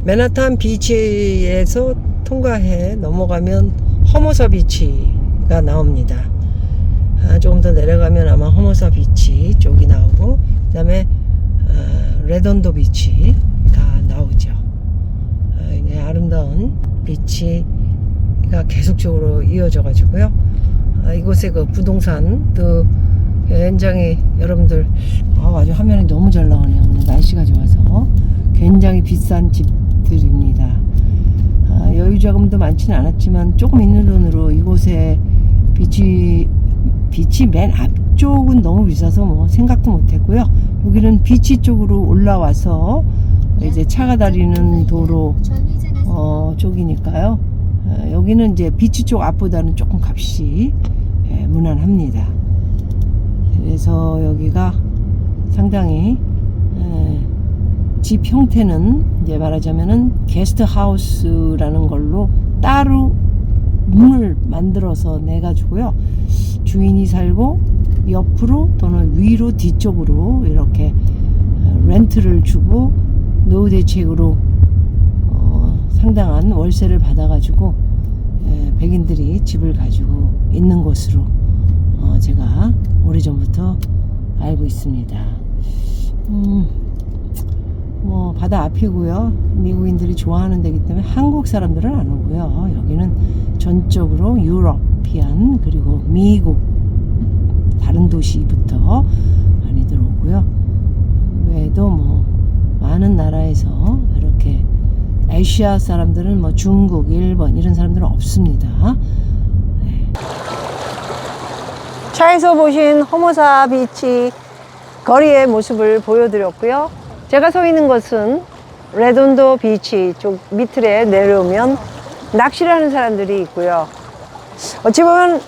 맨하탄 비치에서 통과해 넘어가면 허모사 비치가 나옵니다. 조금 더 내려가면 아마 허모사 비치 쪽이 나오고, 그 다음에 레돈도 비치가 나오죠. 아름다운 비치가 계속적으로 이어져 가지고요. 이곳에 그 부동산도 굉장히, 여러분들 아주 화면이 너무 잘 나오네요. 오늘 날씨가 좋아서 굉장히 비싼 집들입니다. 여유 자금도 많지는 않았지만 조금 있는 돈으로 이곳에 비치 맨 앞쪽은 너무 비싸서 뭐 생각도 못했고요. 여기는 비치 쪽으로 올라와서 이제 차가 다니는 도로 쪽이니까요. 여기는 이제 비치 쪽 앞보다는 조금 값이 무난합니다. 그래서 여기가 상당히 집 형태는 이제 말하자면은 게스트하우스라는 걸로 따로 문을 만들어서 내 가지고요, 주인이 살고 옆으로 또는 위로 뒤쪽으로 이렇게 렌트를 주고 노후 대책으로 상당한 월세를 받아 가지고 백인들이 집을 가지고 있는 곳으로 제가 오래전부터 알고 있습니다. 뭐 바다 앞이고요. 미국인들이 좋아하는 데이기 때문에 한국 사람들은 안 오고요. 여기는 전적으로 유러피안, 그리고 미국 다른 도시부터 많이들 오고요. 외에도 뭐 많은 나라에서 이렇게 아시아 사람들은 뭐 중국, 일본 이런 사람들은 없습니다. 차에서 보신 허모사 비치 거리의 모습을 보여드렸고요. 제가 서 있는 곳은 레돈도 비치 쪽 밑에 내려오면 낚시를 하는 사람들이 있고요. 어찌 보면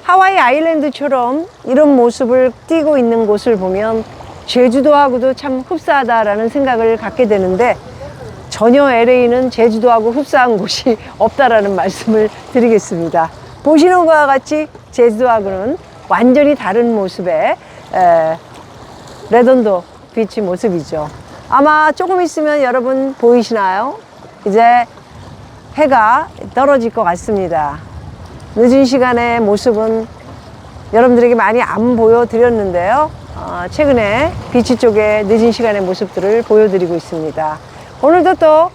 하와이 아일랜드처럼 이런 모습을 띄고 있는 곳을 보면 제주도하고도 참 흡사하다라는 생각을 갖게 되는데, 전혀 LA는 제주도하고 흡사한 곳이 없다라는 말씀을 드리겠습니다. 보시는 것과 같이 제주도하고는 완전히 다른 모습의 레돈도 비치 모습이죠. 아마 조금 있으면 여러분 보이시나요? 이제 해가 떨어질 것 같습니다. 늦은 시간의 모습은 여러분들에게 많이 안 보여드렸는데요. 최근에 비치 쪽의 늦은 시간의 모습들을 보여드리고 있습니다. 오늘도 또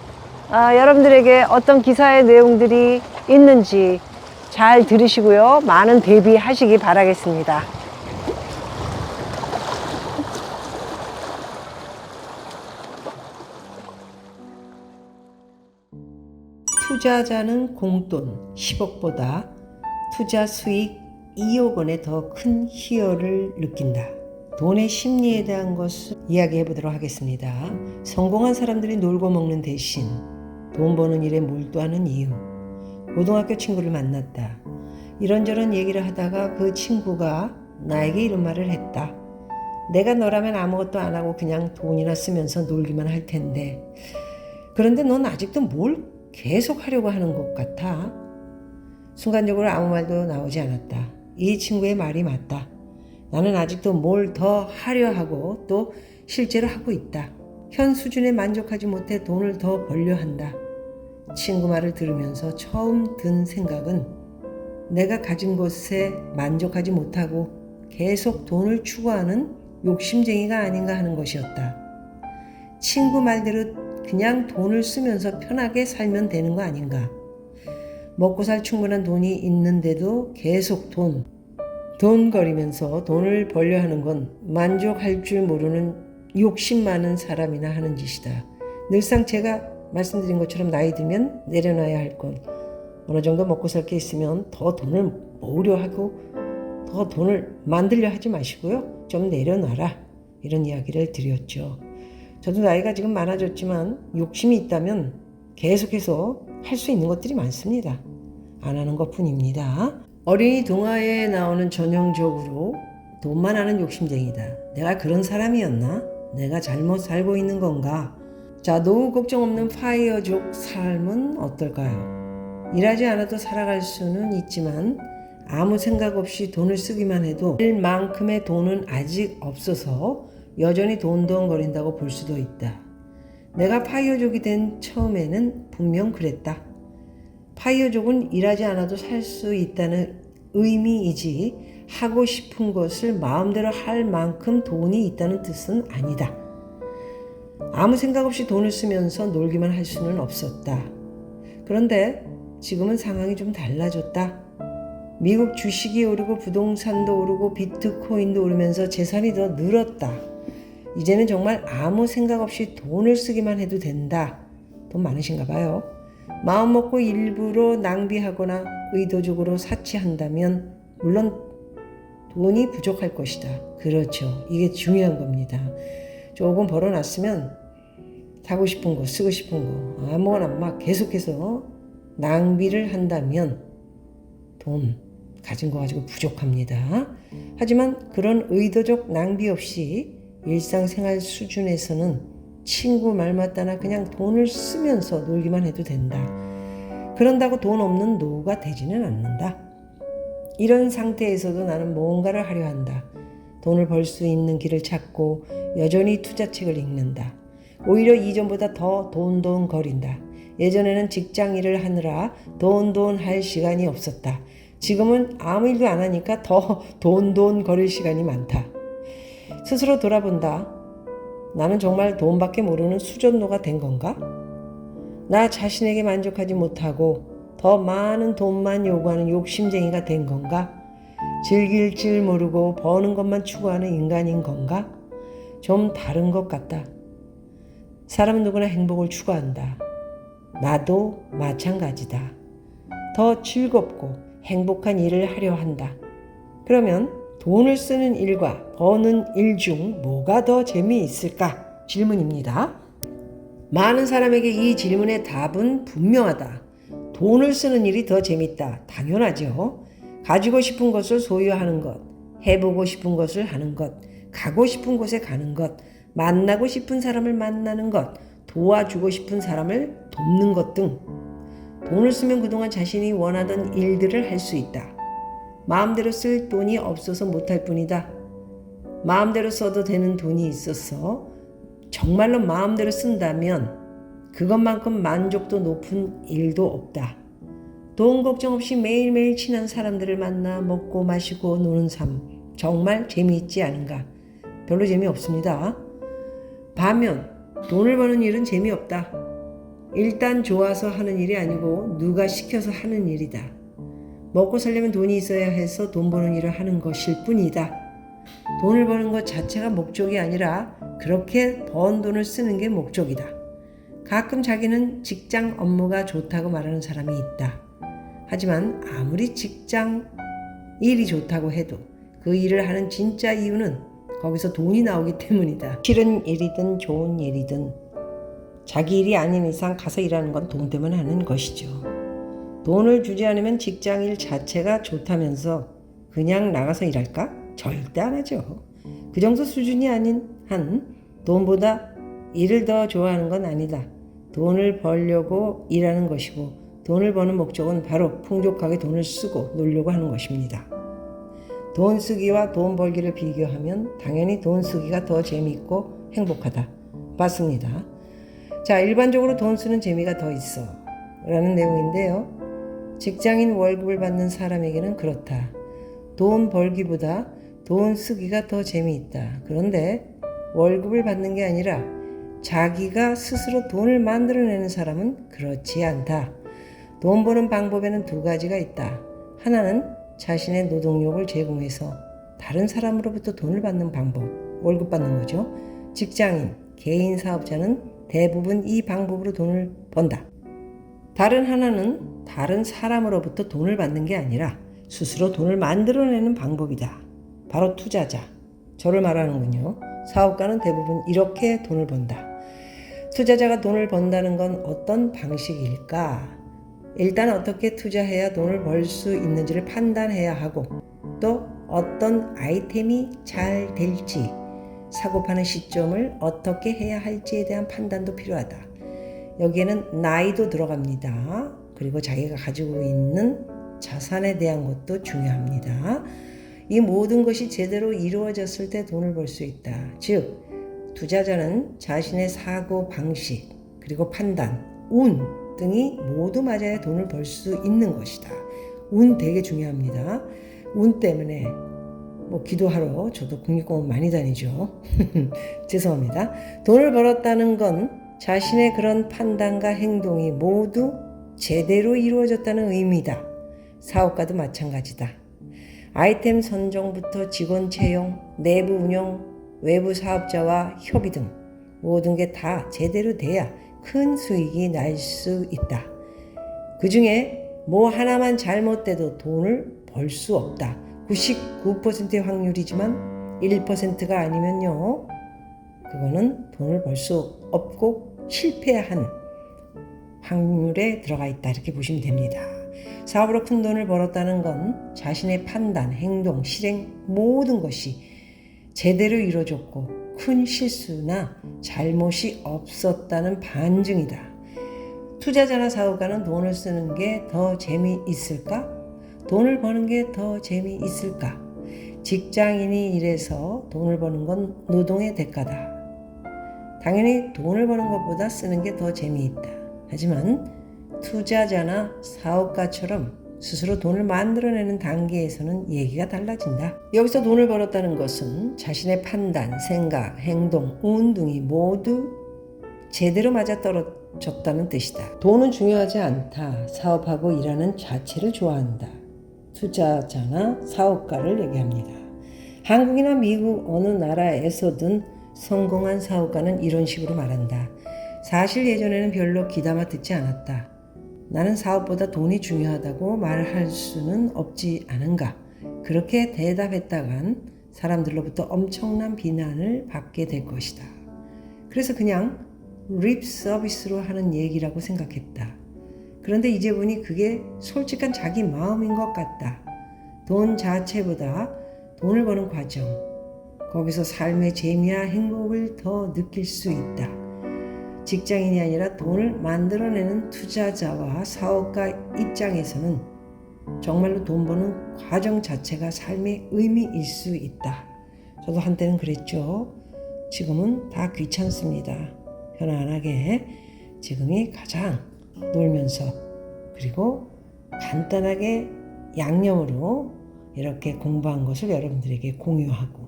여러분들에게 어떤 기사의 내용들이 있는지 잘 들으시고요. 많은 대비하시기 바라겠습니다. 투자자는 공돈 10억보다 투자 수익 2억 원에 더 큰 희열을 느낀다. 돈의 심리에 대한 것을 이야기해 보도록 하겠습니다. 성공한 사람들이 놀고 먹는 대신 돈 버는 일에 몰두하는 이유. 고등학교 친구를 만났다. 이런저런 얘기를 하다가 그 친구가 나에게 이런 말을 했다. 내가 너라면 아무것도 안 하고 그냥 돈이나 쓰면서 놀기만 할 텐데, 그런데 넌 아직도 뭘 계속 하려고 하는 것 같아. 순간적으로 아무 말도 나오지 않았다. 이 친구의 말이 맞다. 나는 아직도 뭘 더 하려 하고 또 실제로 하고 있다. 현 수준에 만족하지 못해 돈을 더 벌려 한다. 친구 말을 들으면서 처음 든 생각은 내가 가진 것에 만족하지 못하고 계속 돈을 추구하는 욕심쟁이가 아닌가 하는 것이었다. 친구 말대로 그냥 돈을 쓰면서 편하게 살면 되는 거 아닌가. 먹고 살 충분한 돈이 있는데도 계속 돈거리면서 돈을 벌려 하는 건 만족할 줄 모르는 욕심 많은 사람이나 하는 짓이다. 늘상 제가 말씀드린 것처럼 나이 들면 내려놔야 할 건, 어느 정도 먹고 살 게 있으면 더 돈을 모으려 하고 더 돈을 만들려 하지 마시고요. 좀 내려놔라. 이런 이야기를 드렸죠. 저도 나이가 지금 많아졌지만 욕심이 있다면 계속해서 할 수 있는 것들이 많습니다. 안 하는 것뿐입니다. 어린이 동화에 나오는 전형적으로 돈만 하는 욕심쟁이다. 내가 그런 사람이었나? 내가 잘못 살고 있는 건가? 자, 노후 걱정 없는 파이어족 삶은 어떨까요? 일하지 않아도 살아갈 수는 있지만 아무 생각 없이 돈을 쓰기만 해도 일만큼의 돈은 아직 없어서 여전히 돈덩거린다고 볼 수도 있다. 내가 파이어족이 된 처음에는 분명 그랬다. 파이어족은 일하지 않아도 살 수 있다는 의미이지 하고 싶은 것을 마음대로 할 만큼 돈이 있다는 뜻은 아니다. 아무 생각 없이 돈을 쓰면서 놀기만 할 수는 없었다. 그런데 지금은 상황이 좀 달라졌다. 미국 주식이 오르고 부동산도 오르고 비트코인도 오르면서 재산이 더 늘었다. 이제는 정말 아무 생각 없이 돈을 쓰기만 해도 된다. 돈 많으신가 봐요. 마음 먹고 일부러 낭비하거나 의도적으로 사치한다면 물론 돈이 부족할 것이다. 그렇죠. 이게 중요한 겁니다. 조금 벌어놨으면 사고 싶은 거, 쓰고 싶은 거 아무거나 막 계속해서 낭비를 한다면 돈 가진 거 가지고 부족합니다. 하지만 그런 의도적 낭비 없이 일상생활 수준에서는 친구 말 맞다나 그냥 돈을 쓰면서 놀기만 해도 된다. 그런다고 돈 없는 노후가 되지는 않는다. 이런 상태에서도 나는 뭔가를 하려 한다. 돈을 벌 수 있는 길을 찾고 여전히 투자책을 읽는다. 오히려 이전보다 더 돈돈거린다. 예전에는 직장 일을 하느라 돈돈 할 시간이 없었다. 지금은 아무 일도 안 하니까 더 돈돈거릴 시간이 많다. 스스로 돌아본다. 나는 정말 돈밖에 모르는 수전노가 된 건가? 나 자신에게 만족하지 못하고 더 많은 돈만 요구하는 욕심쟁이가 된 건가? 즐길 줄 모르고 버는 것만 추구하는 인간인 건가? 좀 다른 것 같다. 사람은 누구나 행복을 추구한다. 나도 마찬가지다. 더 즐겁고 행복한 일을 하려 한다. 그러면 돈을 쓰는 일과 버는 일 중 뭐가 더 재미있을까? 질문입니다. 많은 사람에게 이 질문의 답은 분명하다. 돈을 쓰는 일이 더 재밌다. 당연하죠. 가지고 싶은 것을 소유하는 것, 해보고 싶은 것을 하는 것, 가고 싶은 곳에 가는 것, 만나고 싶은 사람을 만나는 것, 도와주고 싶은 사람을 돕는 것 등 돈을 쓰면 그동안 자신이 원하던 일들을 할 수 있다. 마음대로 쓸 돈이 없어서 못할 뿐이다. 마음대로 써도 되는 돈이 있어서 정말로 마음대로 쓴다면 그것만큼 만족도 높은 일도 없다. 돈 걱정 없이 매일매일 친한 사람들을 만나 먹고 마시고 노는 삶 정말 재미있지 않은가? 별로 재미없습니다. 반면 돈을 버는 일은 재미없다. 일단 좋아서 하는 일이 아니고 누가 시켜서 하는 일이다. 먹고 살려면 돈이 있어야 해서 돈 버는 일을 하는 것일 뿐이다. 돈을 버는 것 자체가 목적이 아니라 그렇게 번 돈을 쓰는 게 목적이다. 가끔 자기는 직장 업무가 좋다고 말하는 사람이 있다. 하지만 아무리 직장 일이 좋다고 해도 그 일을 하는 진짜 이유는 거기서 돈이 나오기 때문이다. 싫은 일이든 좋은 일이든 자기 일이 아닌 이상 가서 일하는 건 돈 때문에 하는 것이죠. 돈을 주지 않으면 직장일 자체가 좋다면서 그냥 나가서 일할까? 절대 안 하죠. 그 정도 수준이 아닌 한 돈보다 일을 더 좋아하는 건 아니다. 돈을 벌려고 일하는 것이고 돈을 버는 목적은 바로 풍족하게 돈을 쓰고 놀려고 하는 것입니다. 돈 쓰기와 돈 벌기를 비교하면 당연히 돈 쓰기가 더 재미있고 행복하다. 맞습니다. 자, 일반적으로 돈 쓰는 재미가 더 있어 라는 내용인데요. 직장인 월급을 받는 사람에게는 그렇다. 돈 벌기보다 돈 쓰기가 더 재미있다. 그런데 월급을 받는 게 아니라 자기가 스스로 돈을 만들어내는 사람은 그렇지 않다. 돈 버는 방법에는 두 가지가 있다. 하나는 자신의 노동력을 제공해서 다른 사람으로부터 돈을 받는 방법, 월급 받는 거죠. 직장인, 개인 사업자는 대부분 이 방법으로 돈을 번다. 다른 하나는 다른 사람으로부터 돈을 받는 게 아니라 스스로 돈을 만들어내는 방법이다. 바로 투자자, 저를 말하는군요. 사업가는 대부분 이렇게 돈을 번다. 투자자가 돈을 번다는 건 어떤 방식일까? 일단 어떻게 투자해야 돈을 벌 수 있는지를 판단해야 하고 또 어떤 아이템이 잘 될지 사고 파는 시점을 어떻게 해야 할지에 대한 판단도 필요하다. 여기에는 나이도 들어갑니다. 그리고 자기가 가지고 있는 자산에 대한 것도 중요합니다. 이 모든 것이 제대로 이루어졌을 때 돈을 벌 수 있다. 즉 투자자는 자신의 사고 방식, 그리고 판단, 운 등이 모두 맞아야 돈을 벌 수 있는 것이다. 운 되게 중요합니다. 운 때문에 기도하러 저도 국립공원 많이 다니죠. 죄송합니다. 돈을 벌었다는 건 자신의 그런 판단과 행동이 모두 제대로 이루어졌다는 의미다. 사업가도 마찬가지다. 아이템 선정부터 직원 채용, 내부 운영, 외부 사업자와 협의 등 모든 게 다 제대로 돼야 큰 수익이 날 수 있다. 그 중에 뭐 하나만 잘못돼도 돈을 벌 수 없다. 99%의 확률이지만 1%가 아니면요, 그거는 돈을 벌 수 없고 실패한 확률에 들어가 있다, 이렇게 보시면 됩니다. 사업으로 큰 돈을 벌었다는 건 자신의 판단, 행동, 실행 모든 것이 제대로 이루어졌고 큰 실수나 잘못이 없었다는 반증이다. 투자자나 사업가는 돈을 쓰는 게 더 재미있을까? 돈을 버는 게 더 재미있을까? 직장인이 일해서 돈을 버는 건 노동의 대가다. 당연히 돈을 버는 것보다 쓰는 게 더 재미있다. 하지만 투자자나 사업가처럼 스스로 돈을 만들어내는 단계에서는 얘기가 달라진다. 여기서 돈을 벌었다는 것은 자신의 판단, 생각, 행동, 운 등이 모두 제대로 맞아떨어졌다는 뜻이다. 돈은 중요하지 않다. 사업하고 일하는 자체를 좋아한다. 투자자나 사업가를 얘기합니다. 한국이나 미국 어느 나라에서든 성공한 사업가는 이런 식으로 말한다. 사실 예전에는 별로 귀담아 듣지 않았다. 나는 사업보다 돈이 중요하다고 말할 수는 없지 않은가. 그렇게 대답했다간 사람들로부터 엄청난 비난을 받게 될 것이다. 그래서 그냥 립 서비스로 하는 얘기라고 생각했다. 그런데 이제 보니 그게 솔직한 자기 마음인 것 같다. 돈 자체보다 돈을 버는 과정, 거기서 삶의 재미와 행복을 더 느낄 수 있다. 직장인이 아니라 돈을 만들어내는 투자자와 사업가 입장에서는 정말로 돈 버는 과정 자체가 삶의 의미일 수 있다. 저도 한때는 그랬죠. 지금은 다 귀찮습니다. 편안하게 지금이 가장 놀면서, 그리고 간단하게 양념으로 이렇게 공부한 것을 여러분들에게 공유하고,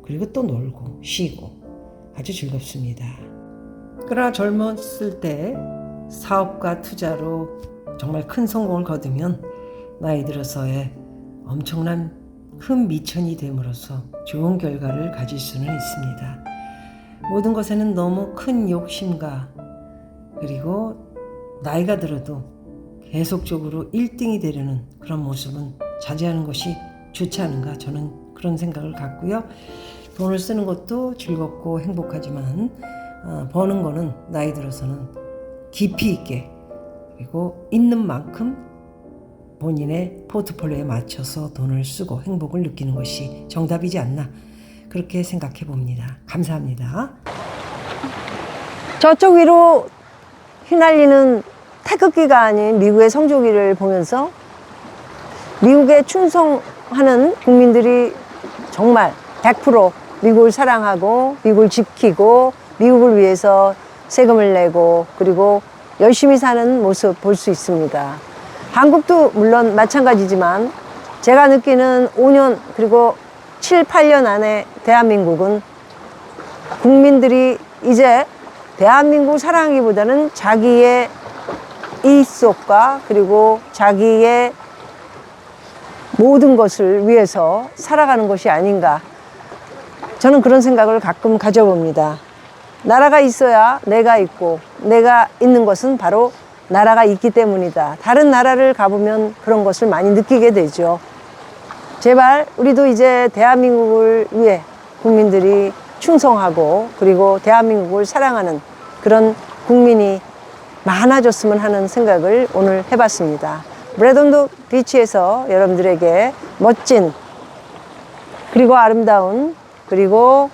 그리고 또 놀고 쉬고 아주 즐겁습니다. 그러나 젊었을 때 사업과 투자로 정말 큰 성공을 거두면 나이 들어서의 엄청난 큰 미천이 됨으로써 좋은 결과를 가질 수는 있습니다. 모든 것에는 너무 큰 욕심과, 그리고 나이가 들어도 계속적으로 1등이 되려는 그런 모습은 자제하는 것이 좋지 않은가, 저는 그런 생각을 갖고요. 돈을 쓰는 것도 즐겁고 행복하지만 버는 거는 나이 들어서는 깊이 있게, 그리고 있는 만큼 본인의 포트폴리오에 맞춰서 돈을 쓰고 행복을 느끼는 것이 정답이지 않나, 그렇게 생각해 봅니다. 감사합니다. 저쪽 위로 휘날리는 태극기가 아닌 미국의 성조기를 보면서 미국에 충성하는 국민들이 정말 100% 미국을 사랑하고 미국을 지키고 미국을 위해서 세금을 내고 그리고 열심히 사는 모습 볼 수 있습니다. 한국도 물론 마찬가지지만 제가 느끼는 5년 그리고 7, 8년 안에 대한민국은 국민들이 이제 대한민국을 사랑하기보다는 자기의 이익속과 그리고 자기의 모든 것을 위해서 살아가는 것이 아닌가, 저는 그런 생각을 가끔 가져봅니다. 나라가 있어야 내가 있고 내가 있는 것은 바로 나라가 있기 때문이다. 다른 나라를 가보면 그런 것을 많이 느끼게 되죠. 제발 우리도 이제 대한민국을 위해 국민들이 충성하고 그리고 대한민국을 사랑하는 그런 국민이 많아졌으면 하는 생각을 오늘 해봤습니다. 브래던도 비치에서 여러분들에게 멋진 그리고 아름다운 그리고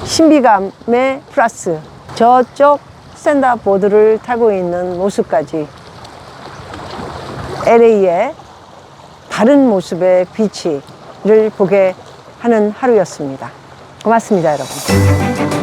신비감의 플러스 저쪽 스탠드업 보드를 타고 있는 모습까지 LA의 다른 모습의 비치를 보게 하는 하루였습니다. 고맙습니다, 여러분.